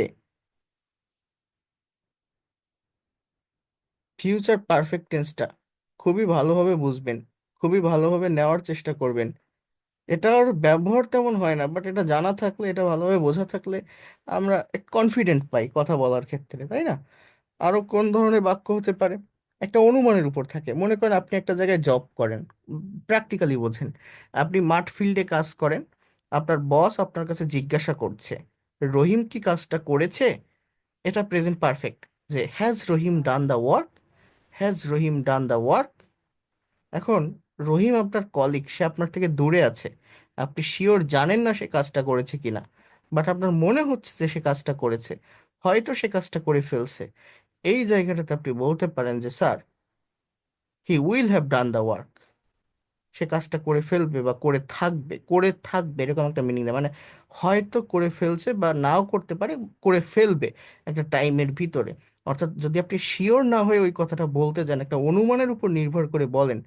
ফিউচার পারফেক্ট টেন্সটা খুবই ভালোভাবে বুঝবেন, খুবই ভালোভাবে নেওয়ার চেষ্টা করবেন। এটার ব্যবহার তেমন হয় না, বাট এটা জানা থাকলে, এটা ভালোভাবে বোঝা থাকলে আমরা কনফিডেন্ট পাই কথা বলার ক্ষেত্রে, তাই না? আরো কোন ধরনের বাক্য হতে পারে? একটা অনুমানের উপর থাকে। মনে করেন আপনি একটা জায়গায় জব করেন, প্র্যাকটিক্যালি বোঝেন। আপনি মাঠ ফিল্ডে কাজ করেন, আপনার বস আপনার কাছে জিজ্ঞাসা করছে রহিম কি কাজটা করেছে। এটা প্রেজেন্ট পারফেক্ট, যে has Rahim done the work, has Rahim done the work. এখন রহিম আপনার কলিগ, সে আপনার থেকে দূরে আছে, আপনি শিওর জানেন না সে কাজটা করেছে কিনা, বাট আপনার মনে হচ্ছে যে সে কাজটা করেছে, হয়তো সে কাজটা করে ফেলছে। এই জায়গাটাতে আপনি বলতে পারেন যে sir, he will have done the work. সে কাজটা করে ফেলবে বা করে থাকবে, করে থাকবে, এরকম একটা মিনিং দেয়। মানে হয়তো করে ফেলছে বা নাও করতে পারে, করে ফেলবে একটা টাইমের ভিতরে। অর্থাৎ যদি আপনি শিওর না হয়ে ওই কথাটা বলতে যান, একটা অনুমানের উপর নির্ভর করে বলেন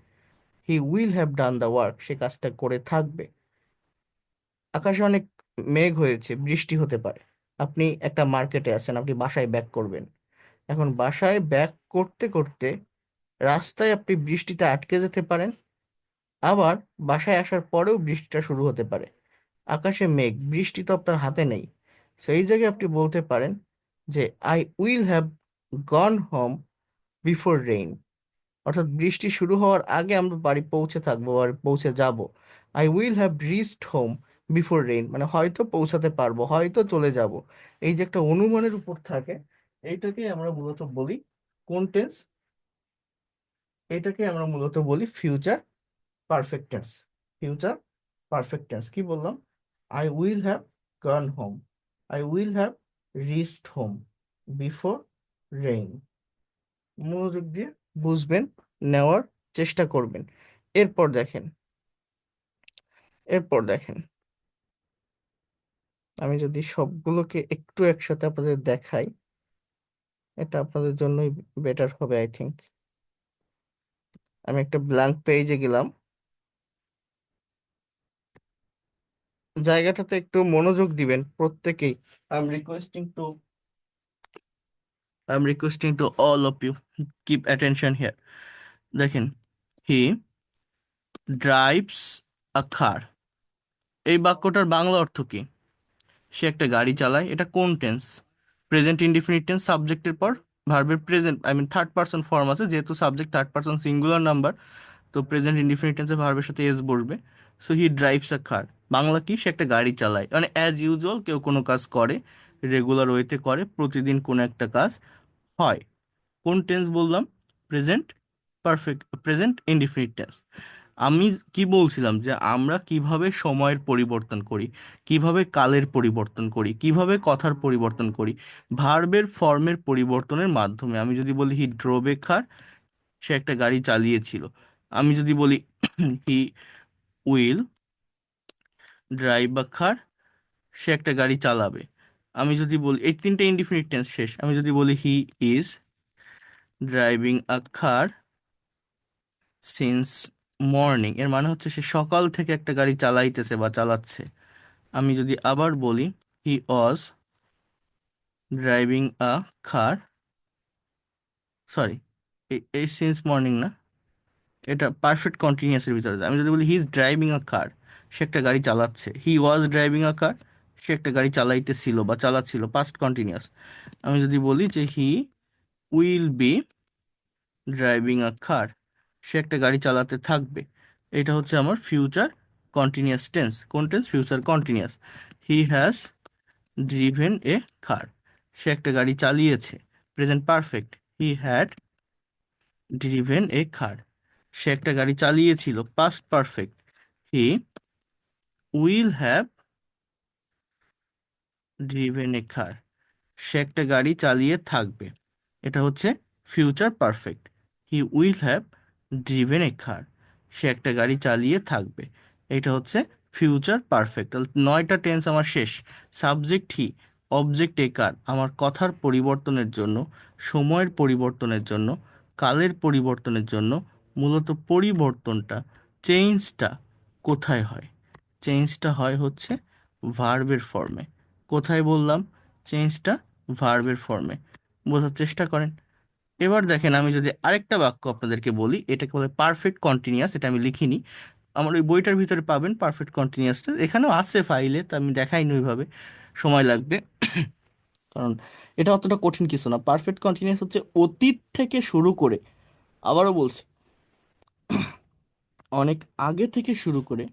he will have done the work, সে কাজটা করে থাকবে। আকাশে অনেক মেঘ হয়েছে, বৃষ্টি হতে পারে। আপনি একটা মার্কেটে আছেন, আপনি বাসায় ব্যাক করবেন। এখন বাসায় ব্যাক করতে করতে রাস্তায় আপনি বৃষ্টিতে আটকে যেতে পারেন, আবার বাসায় আসার পরেও বৃষ্টিটা শুরু হতে পারে। আকাশে মেঘ, বৃষ্টি তো আপনার হাতে নেই। সেই জায়গায় আপনি বলতে পারেন যে I will have gone home before rain. অর্থাৎ বৃষ্টি শুরু হওয়ার আগে আমরা বাড়ি পৌঁছে থাকবো আর পৌঁছে যাব। I will have reached home before rain, মানে হয়তো পৌঁছাতে পারবো, হয়তো চলে যাব। এই যে একটা অনুমানের উপর থাকে, এইটাকে আমরা মূলত বলি কোন টেন্স? এটাকে আমরা মূলত বলি future perfect tense. Future perfect tense কি বললাম? I will have gone home, I will have reached home before rain. মনোযোগ দিয়ে বুঝবেন, নেওয়ার চেষ্টা করবেন। এরপর দেখেন, এরপর দেখেন, আমি যদি সবগুলোকে একটু একসাথে আপনাদের দেখাই, এটা আপনাদের জন্যই বেটার হবে আই থিংক। আমি একটা ব্ল্যাঙ্ক পেজে গেলাম, জায়গাটাতে একটু মনোযোগ দিবেন প্রত্যেকেই। I am requesting to I am requesting to all of you, keep attention here. দেখেন, হি ড্রাইভস আ কার, এই বাক্যটার বাংলা অর্থ কি? সে একটা গাড়ি চালায়। এটা কোন টেন্স? প্রেজেন্ট ইনডিফিনিট টেন্স, সাবজেক্টের পর ভার্বের present, I mean third person form আছে, যেহেতু subject third person singular number, তো প্রেজেন্ট ইনডিফিনিট টেন্সে ভার্বের সাথে এস বসবে। So he drives a car, Bangla কি? সে একটা গাড়ি চালায়। মানে অ্যাজ ইউজুয়াল কেউ কোনো কাজ করে, রেগুলার ওয়েতে করে, প্রতিদিন কোনো একটা কাজ হয়। কোন টেন্স বললাম? Present perfect, present indefinite tense. আমি কি বলছিলাম যে আমরা কিভাবে সময়ের পরিবর্তন করি, কিভাবে কালের পরিবর্তন করি, কিভাবে কথার পরিবর্তন করি? ভার্বের ফর্মের পরিবর্তনের মাধ্যমে। আমি যদি বলি হি ড্রোভ এ কার, সে একটা গাড়ি চালিয়েছিল। আমি যদি বলি he will drive a car, সে একটা গাড়ি চালাবে। আমি যদি বলি, এই তিনটে ইনডিফিনিট টেন্স শেষ। আমি যদি বলি he is driving a car since morning, এর মানে হচ্ছে সে সকাল থেকে একটা গাড়ি চালাইতেছে বা চালাচ্ছে। আমি যদি আবার বলি he was driving a car, sorry, এই সিন্স মর্নিং না, এটা পারফেক্ট কন্টিনিউয়াসের ভিতরে যায়। আমি যদি বলি he is driving a car, সে একটা গাড়ি চালাচ্ছে। হি ওয়াজ ড্রাইভিং আ কার, সে একটা গাড়ি চালাইতেছিল বা চালাচ্ছিল, পাস্ট কন্টিনিউয়াস। আমি যদি বলি যে he will be driving a car, সে একটা গাড়ি চালাতে থাকবে, এটা হচ্ছে আমার ফিউচার কন্টিনিউয়াস টেন্স। কোন টেন্স? Future continuous. He has driven a car, সে একটা গাড়ি চালিয়েছে। Present perfect, he had driven a car, সে একটা গাড়ি চালিয়েছিল। Past perfect, he will have driven a car, সে একটা গাড়ি চালিয়ে থাকবে। এটা হচ্ছে future perfect. He will have driven a car, সে একটা গাড়ি চালিয়ে থাকবে। এটা হচ্ছে ফিউচার পারফেক্ট। তাহলে 9টা টেন্স আমার শেষ। সাবজেক্ট হি, অবজেক্ট এ কার, আমার কথার পরিবর্তনের জন্য, সময়ের পরিবর্তনের জন্য, কালের পরিবর্তনের জন্য। মূলত পরিবর্তনটা, চেঞ্জটা কোথায় হয়? চেঞ্জটা হয় হচ্ছে ভার্বের ফর্মে। কোথায় বললাম? চেঞ্জটা ভার্বের ফর্মে। বোঝার চেষ্টা করেন। এবার দেখেন, আমি যদি আরেকটা বাক্য আপনাদেরকে বলি, এটাকে বলে পারফেক্ট কন্টিনিউয়াস। এটা আমি লিখিনি, আমার ওই বইটার ভিতরে পাবেন পারফেক্ট কন্টিনিউয়াসটা, এখানেও আছে ফাইলে, তো আমি দেখাইনি ওইভাবে, সময় লাগবে। কারণ এটা অতটা কঠিন কিছু না। পারফেক্ট কন্টিনিউয়াস হচ্ছে অতীত থেকে শুরু করে, আবারও বলছি, অনেক আগে থেকে শুরু করে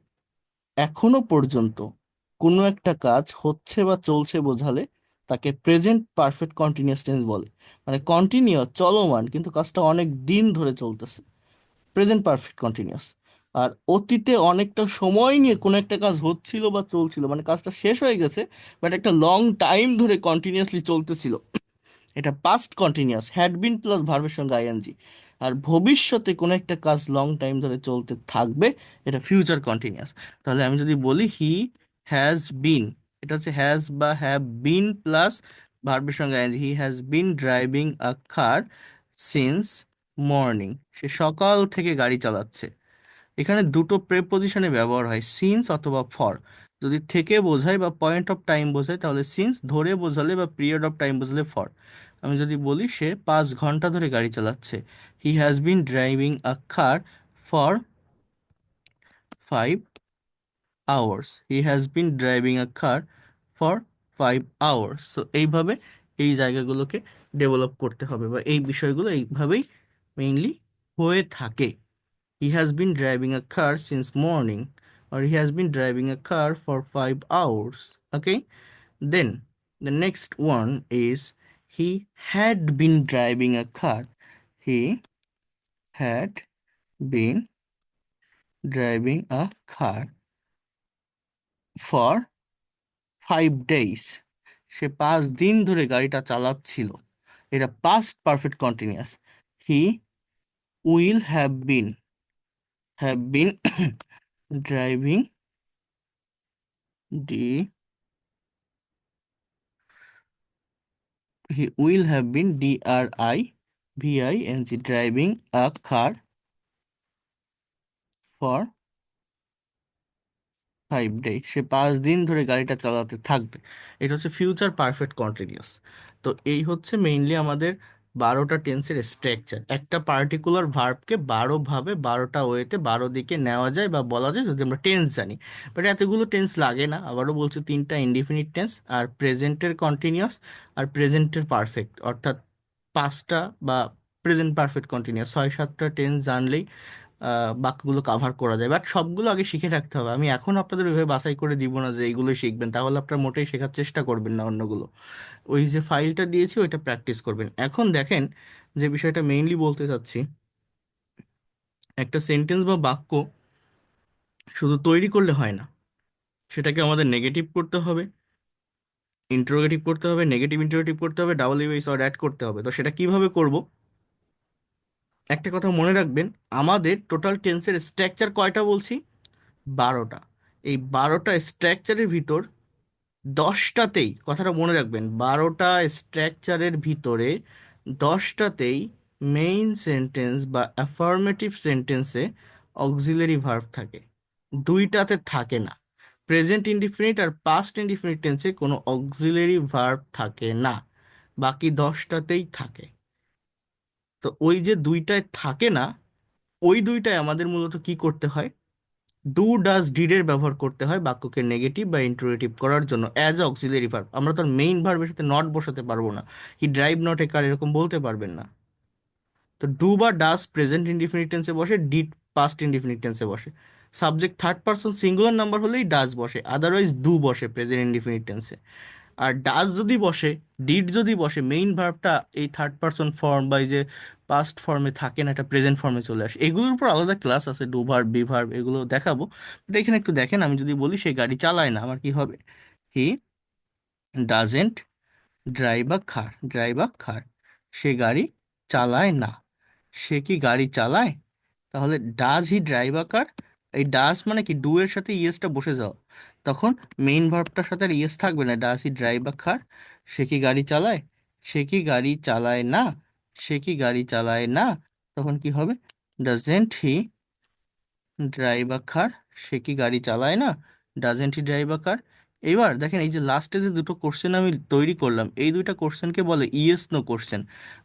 এখনো পর্যন্ত কোনো একটা কাজ হচ্ছে বা চলছে বোঝালে তাকে প্রেজেন্ট পারফেক্ট কন্টিনিউয়াস টেন্স বলে। মানে কন্টিনিউয়াস, চলমান, কিন্তু কাজটা অনেক দিন ধরে চলতেছে, প্রেজেন্ট পারফেক্ট কন্টিনিউয়াস। আর অতীতে অনেকটা সময় নিয়ে কোনো একটা কাজ হচ্ছিল বা চলছিল, মানে কাজটা শেষ হয়ে গেছে, বাট একটা লং টাইম ধরে কন্টিনিউয়াসলি চলতেছিল, এটা past continuous, had been plus ভার্বের সঙ্গে আইএনজি। আর ভবিষ্যতে কোনো একটা কাজ লং টাইম ধরে চলতে থাকবে, এটা ফিউচার কন্টিনিউয়াস। তাহলে আমি যদি বলি হি হ্যাজ বিন, এটা হচ্ছে হ্যাজ বা হ্যাভ বিন প্লাস ভার্বের সঙ্গে ING. He has been driving a car since morning, সে সকাল থেকে গাড়ি চালাচ্ছে। এখানে দুটো প্রেপোজিশনে ব্যবহার হয়, সিন্স অথবা ফর। যদি থেকে বোঝায় বা পয়েন্ট অফ টাইম বোঝায় তাহলে সিন্স, ধরে বোঝালে বা পিরিয়ড অফ টাইম বোঝালে ফর। আমি যদি বলি সে 5 ঘন্টা ধরে গাড়ি চালাচ্ছে, হি has been driving a car for 5 hours, he has been driving a car for 5 hours. So এইভাবে এই জায়গাগুলোকে ডেভেলপ করতে হবে, বা এই বিষয়গুলো এইভাবেই মেইনলি হয়ে থাকে। He has been driving a car since morning, or he has been driving a car for 5 hours. Okay, then the next one is he had been driving a car. He had been driving a car for 5 days. সে 5 দিন ধরে গাড়িটা চালাচ্ছিল, এটা past perfect continuous. He will have been driving the he will have been DRIVING driving a car for 5 day, সে 5 দিন ধরে গাড়িটা চালাতে থাকবে। এটা হচ্ছে ফিউচার পারফেক্ট কন্টিনিউয়াস। তো এই হচ্ছে মেইনলি আমাদের 12টা টেন্সের স্ট্রাকচার। একটা পার্টিকুলার ভার্বকে 12 ভাবে 12টা ওয়েতে 12 দিকে নেওয়া যায় বা বলা যায় যদি আমরা টেন্স জানি। বাট এতগুলো টেন্স লাগে না। আবারও বলছি, 3টা ইনডিফিনিট টেন্স, আর প্রেজেন্টের কন্টিনিউয়াস, আর প্রেজেন্টের পারফেক্ট, অর্থাৎ 5টা বা প্রেজেন্ট পারফেক্ট কন্টিনিউয়াস, 6-7টা টেন্স জানলেই বাক্যগুলো কাভার করা যায়। বাট সবগুলো আগে শিখে রাখতে হবে। আমি এখন আপনাদের ওইভাবে বাছাই করে দিব না যে এইগুলো শিখবেন, তাহলে আপনারা মোটেই শেখার চেষ্টা করবেন না অন্যগুলো। ওই যে ফাইলটা দিয়েছি ওইটা প্র্যাকটিস করবেন। এখন দেখেন, যে বিষয়টা মেইনলি বলতে চাচ্ছি, একটা সেন্টেন্স বা বাক্য শুধু তৈরি করলে হয় না, সেটাকে আমাদের নেগেটিভ করতে হবে, ইন্টারোগেটিভ করতে হবে, নেগেটিভ ইন্টারোগেটিভ করতে হবে, ডাবল ইউএস ওয়ার্ড অ্যাড করতে হবে। তো সেটা কিভাবে করব? একটা কথা মনে রাখবেন, আমাদের টোটাল টেন্সের স্ট্রাকচার কয়টা বলছি? 12টা। এই 12টা স্ট্রাকচারের ভিতর 10টাতেই, কথাটা মনে রাখবেন, 12টা স্ট্রাকচারের ভিতরে 10টাতেই মেইন সেন্টেন্স বা অ্যাফার্মেটিভ সেন্টেন্সে অক্সিলারি ভার্ব থাকে, 2টাতে থাকে না। প্রেজেন্ট ইনডিফিনিট আর পাস্ট ইনডিফিনিট টেন্সে কোনো অক্সিলারি ভার্ব থাকে না, বাকি 10টাতেই থাকে। তো ওই যে 2টায় থাকে না, ওই 2টায় আমাদের মূলত কি করতে হয়? ডু ডাজ ডিডের ব্যবহার করতে হয় বাক্যকে নেগেটিভ বা ইন্টারোগেটিভ করার জন্য অ্যাজ এ অক্সিলারি ভার্ব। আমরা তো মেইন ভার্বের সাথে নট বসাতে পারবো না। হি ড্রাইভ নট এ কার এরকম বলতে পারবেন না। তো ডু বা ডাজ প্রেজেন্ট ইনডিফিনিট টেন্সে বসে, ডিড পাস্ট ইনডিফিনিট টেন্সে বসে। Subject third person singular number হলেই ডাজ বসে, আদারওয়াইজ ডু বসে প্রেজেন্ট ইনডিফিনিট টেন্সে। আর ডাজ যদি বসে, ডিড যদি বসে, মেইন ভার্বটা এই থার্ড পারসন ফর্ম বা এই যে পাস্ট ফর্মে থাকে না, এটা প্রেজেন্ট ফর্মে চলে আসে। এগুলোর উপর আলাদা ক্লাস আছে, ডু ভার্ব, বি ভার্ব, এগুলো দেখাবো। এটা এখানে একটু দেখেন, আমি যদি বলি সে গাড়ি চালায় না, আমার কি হবে? He doesn't drive a car, drive a car, সে গাড়ি চালায় না। সে কি গাড়ি চালায়? তাহলে ডাজ হি ড্রাইভ আ কার, এই ডাজ মানে কি, ডু এর সাথে ইয়েসটা বসে যাও, তখন মেইন ভার্বটার সাথে আর ইয়েস থাকবে না। Does he drive a car, সে কি গাড়ি চালায়? সে কি গাড়ি চালায় না? সে কি গাড়ি চালায় না? তখন কি হবে? Doesn't he drive a car, সে কি গাড়ি চালায় না? ডাজেন্ট হি ড্রাইভ আ কার। এবার দেখেন, এই যে লাস্টে যে দুটো কোশ্চেন আমি তৈরি করলাম, এই দুইটা কোশ্চেনকে বলে ইয়েস নো কোশ্চেন।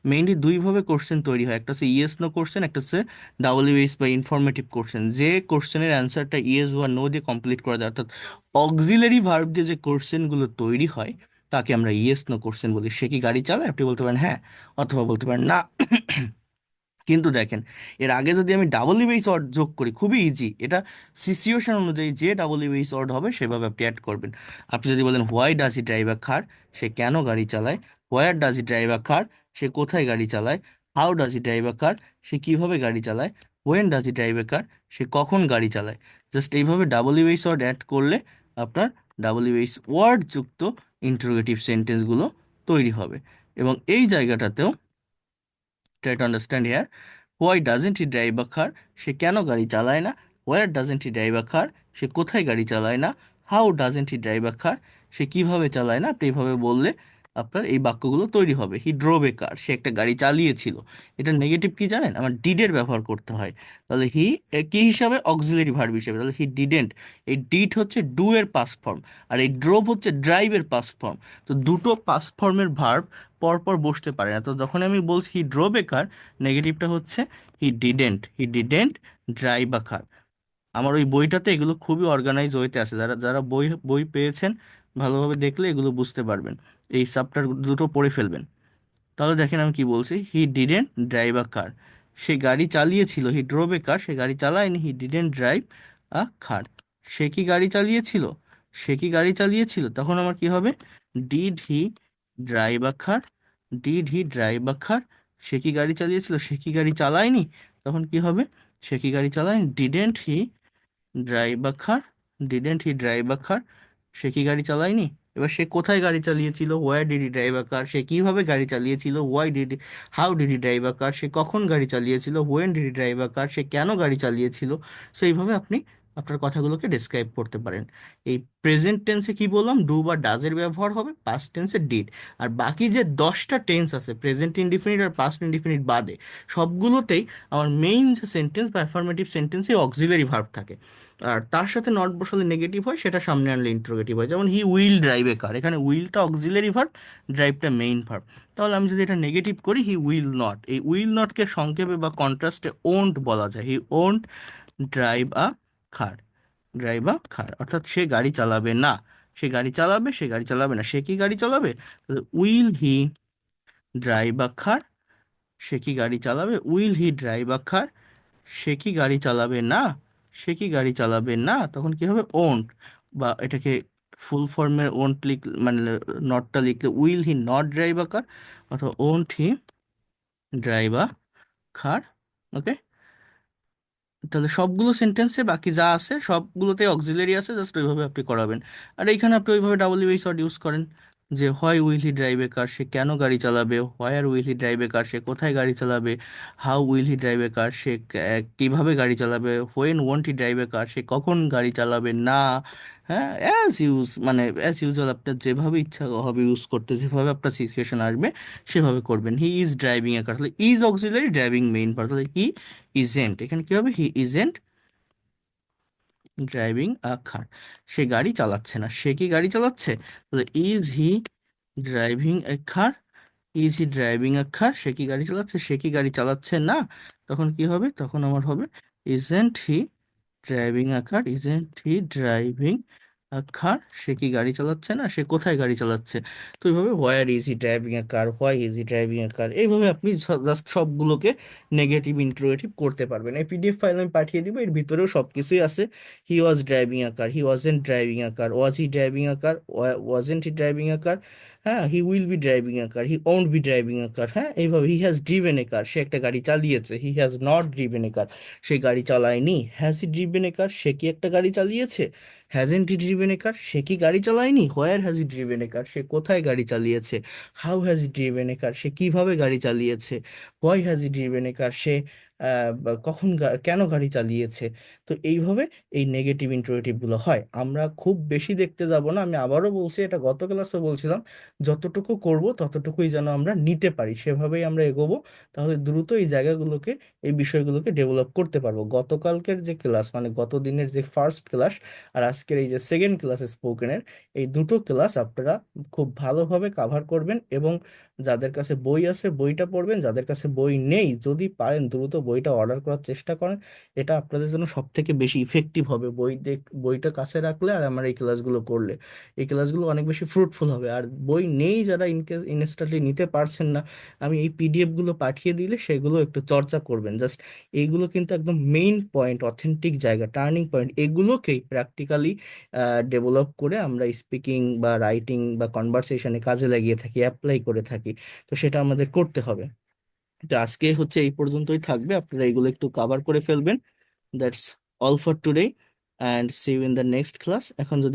মেইনলি দুইভাবে কোশ্চেন তৈরি হয়, একটা হচ্ছে ইয়েস নো কোশ্চেন, একটা হচ্ছে ডাব্লিউএইচ বা ইনফরমেটিভ কোশ্চেন। যে কোশ্চেনের অ্যান্সারটা ইয়েস বা নো দিয়ে কমপ্লিট করা যায়, অর্থাৎ অক্সিলারি ভার্ব দিয়ে যে কোশ্চেনগুলো তৈরি হয়, তাকে আমরা ইয়েস নো কোশ্চেন বলি। সে কি গাড়ি চালায়? আপনি বলতে পারেন হ্যাঁ, অথবা বলতে পারেন না। কিন্তু দেখেন, এর আগে যদি আমি ডাবল ইউএইচ অর্ড যোগ করি, খুবই ইজি এটা। সিচুয়েশন অনুযায়ী যে ডাবল ইউএইচ অর্ড হবে সেভাবে আপনি অ্যাড করবেন। আপনি যদি বলেন why does he drive a car, সে কেন গাড়ি চালায়? Where does he drive a car, সে কোথায় গাড়ি চালায়? How does he drive a car, সে কিভাবে গাড়ি চালায়? When does he drive a car, সে কখন গাড়ি চালায়? জাস্ট এইভাবে ডাবল ইউএইচ ওয়ার্ড অ্যাড করলে আপনার ডাবল ইউএইচ ওয়ার্ড যুক্ত ইন্টারোগেটিভ সেন্টেন্সগুলো তৈরি হবে। এবং এই জায়গাটাতেও try to understand here. Why doesn't he drive a car? সে কেন গাড়ি চালায় না? Where doesn't he drive a car? সে কোথায় গাড়ি চালায় না? How doesn't he drive a car? সে কিভাবে চালায় না? আপনি এইভাবে বললে আপনার এই বাক্যগুলো তৈরি হবে। হি ড্রোভ এ কার, সে একটা গাড়ি চালিয়েছিল। এটা নেগেটিভ কি জানেন? আমার ডিডের ব্যবহার করতে হয়। তাহলে হি কি হিসাবে? অক্সিলারি ভার্ব হিসেবে। তাহলে হি ডিডেন্ট, এই ডিড হচ্ছে ডু এর পাস্ট ফর্ম, আর এই ড্রোভ হচ্ছে ড্রাইভের পাস্ট ফর্ম। তো দুটো পাস্ট ফর্মের ভার্ব পরপর বসতে পারে না। তো যখন আমি বলছি হি ড্রোভ এ কার, নেগেটিভটা হচ্ছে হি ডিডেন্ট ড্রাইভ আ কার। আমার ওই বইটাতে এগুলো খুবই অর্গানাইজ ওয়েতে আছে। যারা যারা বই বই পেয়েছেন, ভালোভাবে দেখলে এগুলো বুঝতে পারবেন। এই চ্যাপ্টার দুটো পড়ে ফেলবেন। তাহলে দেখেন আমি কি বলছি, he didn't drive a car, সে গাড়ি চালিয়েছিল। হি ড্রোভ এ কার, সে গাড়ি চালায়নি। He didn't drive a car, সে কি গাড়ি চালিয়েছিল? সে কি গাড়ি চালিয়েছিল? তখন আমার কি হবে? Did he drive a car, did he drive a car, সে কি গাড়ি চালিয়েছিল? সে কি গাড়ি চালায়নি? তখন কি হবে? সে কি গাড়ি চালায়নি? Didn't he drive a car, didn't he drive a car, সে কি গাড়ি চালায়নি? এবার সে কোথায় গাড়ি চালিয়েছিল? Where did he drive a car, সে কিভাবে গাড়ি চালিয়েছিল? How did he drive a car, সে কখন গাড়ি চালিয়েছিল? When did he drive a car, সে কেন গাড়ি চালিয়েছিল? সো এইভাবে আপনি আপনার কথাগুলোকে ডেসক্রাইব করতে পারেন। এই প্রেজেন্ট টেন্সে কি বললাম, ডু বা ডাজের ব্যবহার হবে, পাস্ট টেন্সে ডিড। আর বাকি যে 10টা টেন্স আছে প্রেজেন্ট ইনডিফিনিট আর পাস্ট ইনডিফিনিট বাদে, সবগুলোতেই আমার মেইন যে সেন্টেন্স বা অ্যাফার্মেটিভ সেন্টেন্সে অক্সিলারি ভার্ব থাকে। আর তার সাথে নট বসালে নেগেটিভ হয়, সেটা সামনে আনলে ইন্টারোগেটিভ হয়। যেমন he will drive a car, এখানে উইলটা অক্সিলারি ভার্ব, ড্রাইভটা মেইন ভার্ব। তাহলে আমি যদি এটা নেগেটিভ করি, হি উইল নট, এই উইল নটকে সংক্ষেপে বা কন্ট্রাস্টে ওন্ট বলা যায়। He won't drive a car, drive a car, অর্থাৎ সে গাড়ি চালাবে না। সে গাড়ি চালাবে, সে গাড়ি চালাবে না। সে কি গাড়ি চালাবে? Will he drive a car, সে কি গাড়ি চালাবে? Will he drive a car, সে কি গাড়ি চালাবে না? সে কি গাড়ি চালাবে না, তখন কি হবে? ওন্ট। বা এটাকে ফুল ফর্মের ওন্ট লিখ, মানে নটটা লিখলে will he not drive a car, অথবা ওন্ট হি ড্রাইভ আ কার। ওকে, তাহলে সবগুলো সেন্টেন্সে বাকি যা আছে সবগুলোতে অক্সিলারি আছে, জাস্ট ওইভাবে আপনি করাবেন। আর এইখানে আপনি ওইভাবে ডাবল ইউএস ওয়ার্ড ইউজ করেন, যে হয় will he drive a car, সে কেন গাড়ি চালাবে। Where will he drive a car, সে কোথায় গাড়ি চালাবে। How will he drive a car, সে কিভাবে গাড়ি চালাবে। When won't he drive a car, সে কখন গাড়ি চালাবে না। হ্যাঁ, অ্যাজ ইউজ, মানে অ্যাজ ইউজুয়াল আপনার যেভাবে ইচ্ছা হবে ইউজ করতে, যেভাবে আপনার সিচুয়েশন আসবে সেভাবে করবেন। হি ইজ ড্রাইভিং এ কার, তাহলে is auxiliary, driving main part, তাহলে হি ইজেন্ট, এখানে কি হবে? হি ইজেন্ট ড্রাইভিং আ কার, সে গাড়ি চালাচ্ছে না। সে কি গাড়ি চালাচ্ছে? তাহলে is he driving a car, is he driving a car, সে কি গাড়ি চালাচ্ছে? সে কি গাড়ি চালাচ্ছে না। তখন কি হবে? তখন আমার হবে isn't he driving a car, isn't he driving a car, সে কি গাড়ি চালাচ্ছে না। সে কোথায় গাড়ি চালাচ্ছে। তো এইভাবে where is he driving a car, why is he driving a car, এইভাবে আপনি জাস্ট সবগুলোকে নেগেটিভ ইন্টারোগেটিভ করতে পারবেন। এই পিডিএফ ফাইল আমি পাঠিয়ে দিব, এর ভিতরেও সব কিছুই আছে। He was driving a car, he wasn't driving a car, was he driving a car, wasn't he driving a car. হ্যাঁ, he will be driving a car, he won't be driving a car. হ্যাঁ, এইভাবে হি has driven a car, সে একটা গাড়ি চালিয়েছে। He has not driven a car, সে গাড়ি চালায়নি। Has he driven a car, সে কি একটা গাড়ি চালিয়েছে। Hasn't he driven a car, সে কি গাড়ি চালায়নি। Where has he driven a car, সে কোথায় গাড়ি চালিয়েছে। How has he driven a car, সে কিভাবে গাড়ি চালিয়েছে। Why has he driven a car, সে কখন কেন গাড়ি চালিয়েছে। তো এইভাবে এই নেগেটিভ ইন্টারোগেটিভ গুলো হয়। আমরা খুব বেশি দেখতে যাব না, আমি আবারও বলছি, এটা গত ক্লাসে বলছিলাম, যতটুকু করব ততটুকুই যেন আমরা নিতে পারি, সেভাবেই আমরা এগোবো। তাহলে দ্রুত এই জায়গাগুলোকে, এই বিষয়গুলোকে ডেভেলপ করতে পারবো। গতকালকের যে ক্লাস, মানে গত দিনের যে ফার্স্ট ক্লাস, আর আজকের এই যে সেকেন্ড ক্লাস স্পোকেনের, এই দুটো ক্লাস আপনারা খুব ভালোভাবে কাভার করবেন। এবং যাদের কাছে বই আছে বইটা পড়বেন, যাদের কাছে বই নেই যদি পারেন দ্রুত বইটা অর্ডার করার চেষ্টা করেন। এটা আপনাদের জন্য সব থেকে বেশি ইফেক্টিভ হবে, বইটা কাছে রাখলে আর আমার এই ক্লাসগুলো করলে এই ক্লাসগুলো অনেক বেশি ফ্রুটফুল হবে। আর বই নেই যারা, ইনকেস ইনস্ট্যান্টলি নিতে পারছেন না, আমি এই পিডিএফ গুলো পাঠিয়ে দিলে সেগুলো একটু চর্চা করবেন। জাস্ট এইগুলো কিন্তু একদম মেইন পয়েন্ট, অথেন্টিক জায়গা, টার্নিং পয়েন্ট, এগুলোকেই প্র্যাকটিক্যালি ডেভেলপ করে আমরা স্পিকিং বা রাইটিং বা কনভারসেশনে কাজে লাগিয়ে থাকি, অ্যাপ্লাই করে থাকি। তো সেটা আমাদের করতে হবে। তো আজকে হচ্ছে এই পর্যন্তই থাকবে, আপনারা এগুলো একটু কভার করে ফেলবেন। That's all for today, and see you in the next class. এখন যদি